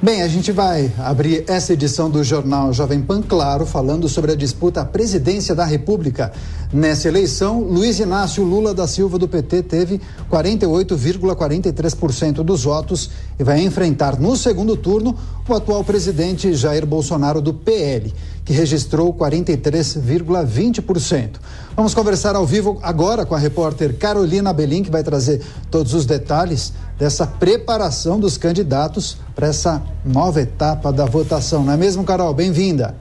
Bem, a gente vai abrir essa edição do Jornal Jovem Pan, claro, falando sobre a disputa à presidência da República. Nessa eleição, Luiz Inácio Lula da Silva, do PT, teve 48,43% dos votos e vai enfrentar no segundo turno o atual presidente Jair Bolsonaro, do PL, que registrou 43,20%. Vamos conversar ao vivo agora com a repórter Carolina Belim, que vai trazer todos os detalhes dessa preparação dos candidatos para essa nova etapa da votação. Não é mesmo, Carol? Bem-vinda.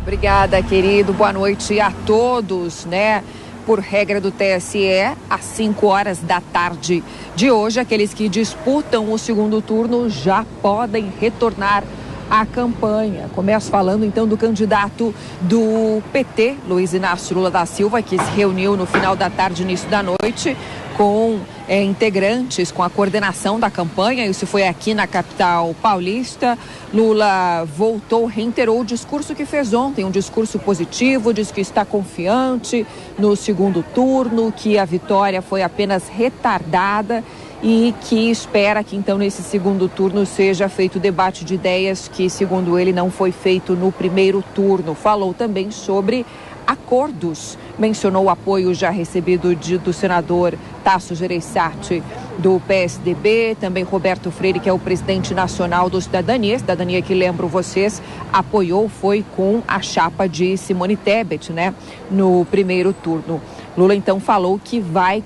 Obrigada, querido. Boa noite a todos, né? Por regra do TSE, às 5 horas da tarde de hoje, aqueles que disputam o segundo turno já podem retornar à campanha. Começo falando então do candidato do PT, Luiz Inácio Lula da Silva, que se reuniu no final da tarde, início da noite, com integrantes, com a coordenação da campanha. Isso foi aqui na capital paulista. Lula voltou, reiterou o discurso que fez ontem, um discurso positivo, diz que está confiante no segundo turno, que a vitória foi apenas retardada e que espera que então nesse segundo turno seja feito o debate de ideias que, segundo ele, não foi feito no primeiro turno. Falou também sobre acordos, mencionou o apoio já recebido do senador Tasso Gereissati do PSDB, também Roberto Freire, que é o presidente nacional do Cidadania que, lembro vocês, apoiou, foi com a chapa de Simone Tebet, né, no primeiro turno. Lula então falou que vai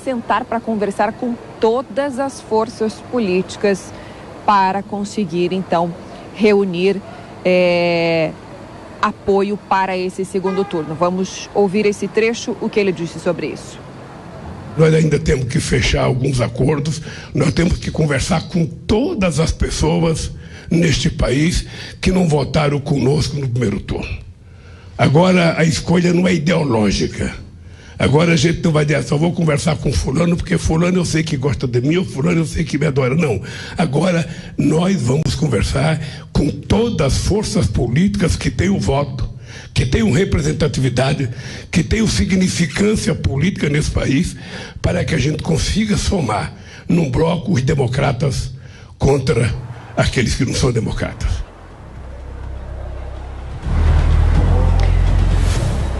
sentar para conversar com todas as forças políticas para conseguir então reunir apoio para esse segundo turno. Vamos ouvir esse trecho, o que ele disse sobre isso. Nós ainda temos que fechar alguns acordos, nós temos que conversar com todas as pessoas neste país que não votaram conosco no primeiro turno. Agora a escolha não é ideológica. Agora a gente não vai dizer, só vou conversar com fulano, porque fulano eu sei que gosta de mim, ou fulano eu sei que me adora. Não. Agora nós vamos conversar com todas as forças políticas que têm o voto, que tenham representatividade, que tenham significância política nesse país, para que a gente consiga somar num bloco os democratas contra aqueles que não são democratas.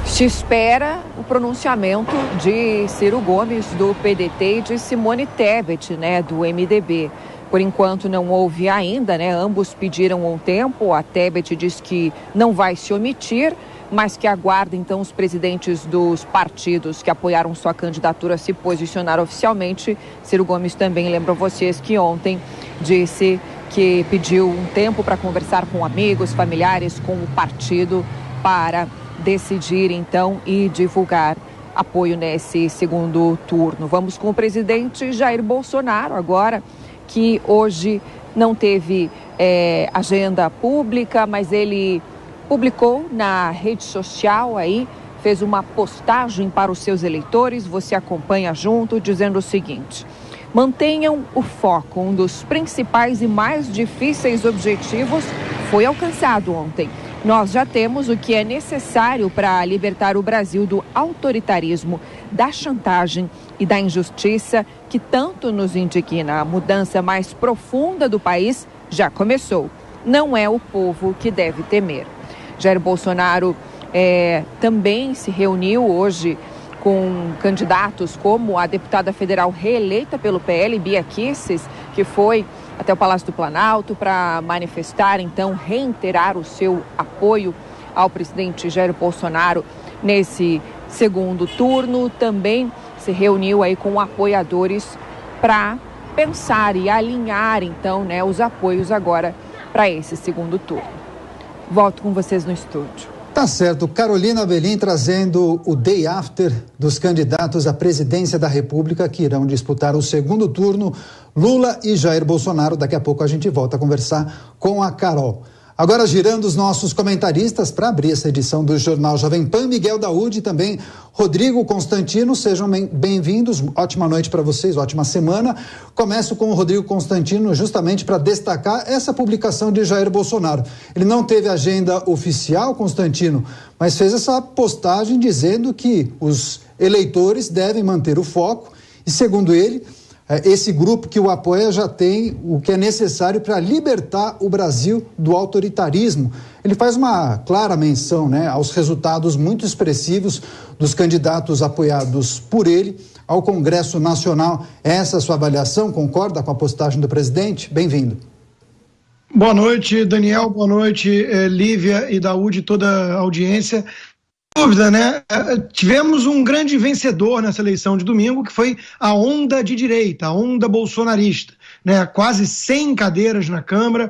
Se espera o pronunciamento de Ciro Gomes, do PDT, e de Simone Tebet, né, do MDB. Por enquanto não houve ainda, né? Ambos pediram um tempo. A Tebet diz que não vai se omitir, mas que aguarda então os presidentes dos partidos que apoiaram sua candidatura se posicionar oficialmente. Ciro Gomes também lembrou vocês que ontem disse que pediu um tempo para conversar com amigos, familiares, com o partido, para decidir então e divulgar apoio nesse segundo turno. Vamos com o presidente Jair Bolsonaro agora, que hoje não teve agenda pública, mas ele publicou na rede social aí, fez uma postagem para os seus eleitores, você acompanha junto, dizendo o seguinte: mantenham o foco, um dos principais e mais difíceis objetivos foi alcançado ontem. Nós já temos o que é necessário para libertar o Brasil do autoritarismo, da chantagem e da injustiça que tanto nos indigna. A mudança mais profunda do país já começou. Não é o povo que deve temer. Jair Bolsonaro também se reuniu hoje com candidatos como a deputada federal reeleita pelo PL, Bia Kicis, que foi até o Palácio do Planalto para manifestar, então, reiterar o seu apoio ao presidente Jair Bolsonaro nesse segundo turno. Também se reuniu aí com apoiadores para pensar e alinhar, então, né, os apoios agora para esse segundo turno. Volto com vocês no estúdio. Tá certo. Carolina Belim trazendo o day after dos candidatos à presidência da República que irão disputar o segundo turno, Lula e Jair Bolsonaro. Daqui a pouco a gente volta a conversar com a Carol. Agora girando os nossos comentaristas para abrir essa edição do Jornal Jovem Pan, Miguel Daúde e também Rodrigo Constantino, sejam bem-vindos, ótima noite para vocês, ótima semana. Começo com o Rodrigo Constantino justamente para destacar essa publicação de Jair Bolsonaro. Ele não teve agenda oficial, Constantino, mas fez essa postagem dizendo que os eleitores devem manter o foco e, segundo ele, esse grupo que o apoia já tem o que é necessário para libertar o Brasil do autoritarismo. Ele faz uma clara menção, né, aos resultados muito expressivos dos candidatos apoiados por ele ao Congresso Nacional. Essa é a sua avaliação? Concorda com a postagem do presidente? Bem-vindo. Boa noite, Daniel. Boa noite, Lívia e Daúde, toda a audiência. Dúvida, né? Tivemos um grande vencedor nessa eleição de domingo, que foi a onda de direita, a onda bolsonarista, né? Quase 100 cadeiras na Câmara,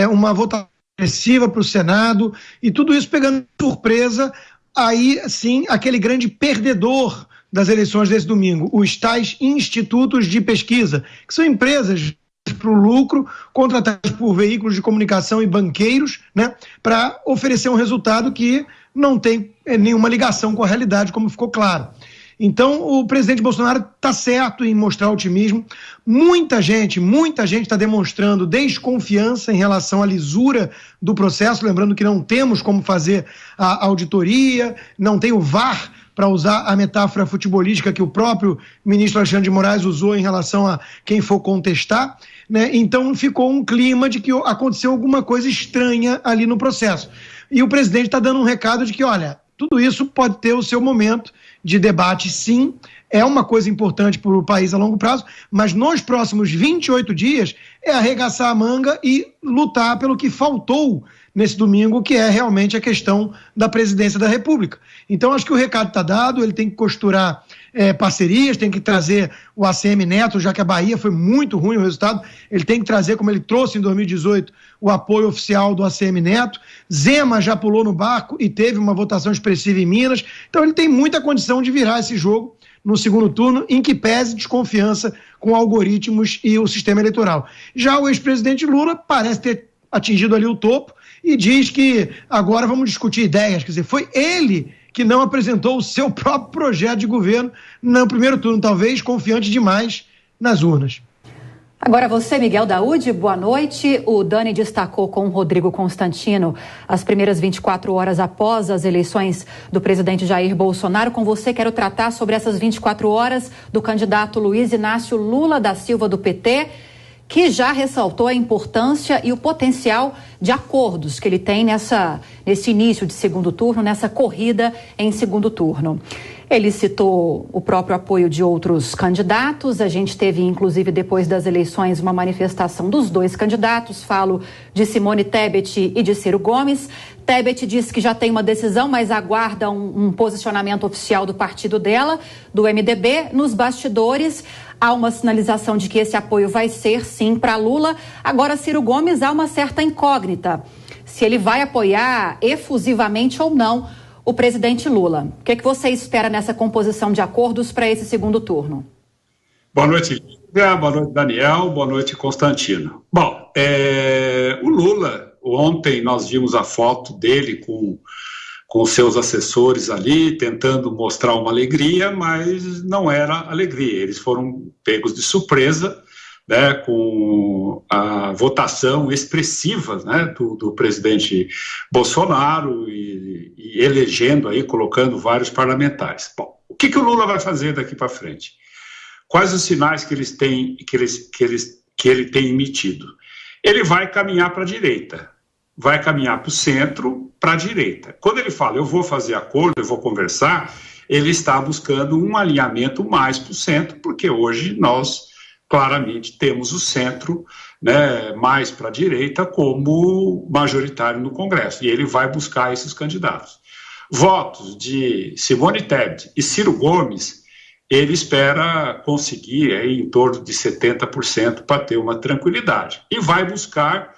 uma votação expressiva para o Senado, e tudo isso pegando surpresa, aí sim, aquele grande perdedor das eleições desse domingo, os tais institutos de pesquisa, que são empresas para o lucro, contratados por veículos de comunicação e banqueiros, né, para oferecer um resultado que não tem nenhuma ligação com a realidade, como ficou claro. Então, o presidente Bolsonaro está certo em mostrar otimismo. Muita gente está demonstrando desconfiança em relação à lisura do processo, lembrando que não temos como fazer a auditoria, não tem o VAR, para usar a metáfora futebolística que o próprio ministro Alexandre de Moraes usou em relação a quem for contestar, né? Então ficou um clima de que aconteceu alguma coisa estranha ali no processo. E o presidente está dando um recado de que, olha, tudo isso pode ter o seu momento de debate, sim, é uma coisa importante para o país a longo prazo, mas nos próximos 28 dias é arregaçar a manga e lutar pelo que faltou nesse domingo, que é realmente a questão da presidência da República. Então, acho que o recado está dado, ele tem que costurar parcerias, tem que trazer o ACM Neto, já que a Bahia foi muito ruim o resultado, ele tem que trazer, como ele trouxe em 2018, o apoio oficial do ACM Neto. Zema já pulou no barco e teve uma votação expressiva em Minas, então ele tem muita condição de virar esse jogo no segundo turno, em que pese desconfiança com algoritmos e o sistema eleitoral. Já o ex-presidente Lula parece ter atingido ali o topo e diz que agora vamos discutir ideias, quer dizer, foi ele que não apresentou o seu próprio projeto de governo no primeiro turno, talvez confiante demais nas urnas. Agora você, Miguel Daúde, boa noite. O Dani destacou com o Rodrigo Constantino as primeiras 24 horas após as eleições do presidente Jair Bolsonaro. Com você, quero tratar sobre essas 24 horas do candidato Luiz Inácio Lula da Silva, do PT, que já ressaltou a importância e o potencial de acordos que ele tem nesse início de segundo turno, nessa corrida em segundo turno. Ele citou o próprio apoio de outros candidatos. A gente teve, inclusive, depois das eleições, uma manifestação dos dois candidatos. Falo de Simone Tebet e de Ciro Gomes. Tebet disse que já tem uma decisão, mas aguarda um posicionamento oficial do partido dela, do MDB. Nos bastidores, há uma sinalização de que esse apoio vai ser, sim, para Lula. Agora, Ciro Gomes, há uma certa incógnita se ele vai apoiar efusivamente ou não o presidente Lula. O que é que você espera nessa composição de acordos para esse segundo turno? Boa noite, Lívia. Boa noite, Daniel. Boa noite, Constantino. Bom, o Lula, ontem nós vimos a foto dele com seus assessores ali, tentando mostrar uma alegria, mas não era alegria. Eles foram pegos de surpresa, né, com a votação expressiva, né, do presidente Bolsonaro e elegendo aí, colocando vários parlamentares. Bom, o que o Lula vai fazer daqui para frente? Quais os sinais que ele tem emitido? Ele vai caminhar para a direita, vai caminhar para o centro, para a direita. Quando ele fala, eu vou fazer acordo, eu vou conversar, ele está buscando um alinhamento mais para o centro, porque hoje nós claramente temos o centro, né, mais para a direita como majoritário no Congresso, e ele vai buscar esses candidatos. Votos de Simone Tebet e Ciro Gomes, ele espera conseguir aí em torno de 70% para ter uma tranquilidade, e vai buscar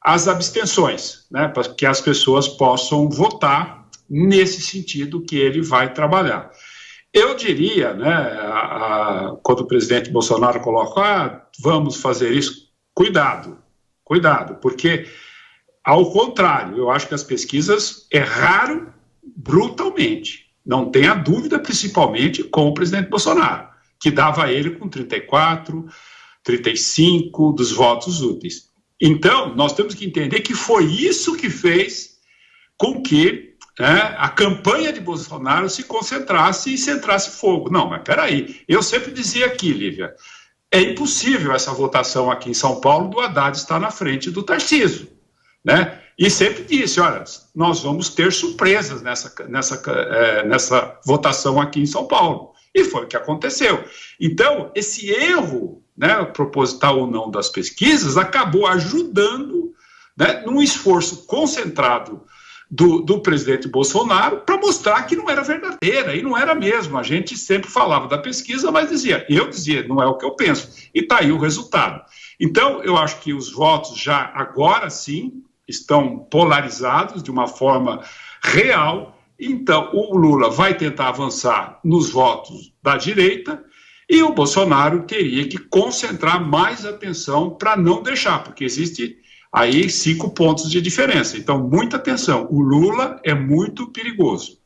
as abstenções, né, para que as pessoas possam votar nesse sentido que ele vai trabalhar. Eu diria, né, quando o presidente Bolsonaro coloca, vamos fazer isso, cuidado, porque, ao contrário, eu acho que as pesquisas erraram brutalmente, não tenha dúvida, principalmente com o presidente Bolsonaro, que dava a ele com 34, 35 dos votos úteis. Então, nós temos que entender que foi isso que fez com que a campanha de Bolsonaro se concentrasse e centrasse fogo. Não, mas peraí, eu sempre dizia aqui, Lívia, é impossível essa votação aqui em São Paulo do Haddad estar na frente do Tarcísio, né? E sempre disse, olha, nós vamos ter surpresas nessa votação aqui em São Paulo. E foi o que aconteceu. Então, esse erro, né, proposital ou não das pesquisas, acabou ajudando, né, num esforço concentrado do presidente Bolsonaro para mostrar que não era verdadeira, e não era mesmo. A gente sempre falava da pesquisa, mas eu dizia, não é o que eu penso. E está aí o resultado. Então, eu acho que os votos já, agora sim, estão polarizados de uma forma real. Então, o Lula vai tentar avançar nos votos da direita e o Bolsonaro teria que concentrar mais atenção para não deixar, porque existe aí 5 pontos de diferença. Então, muita atenção. O Lula é muito perigoso.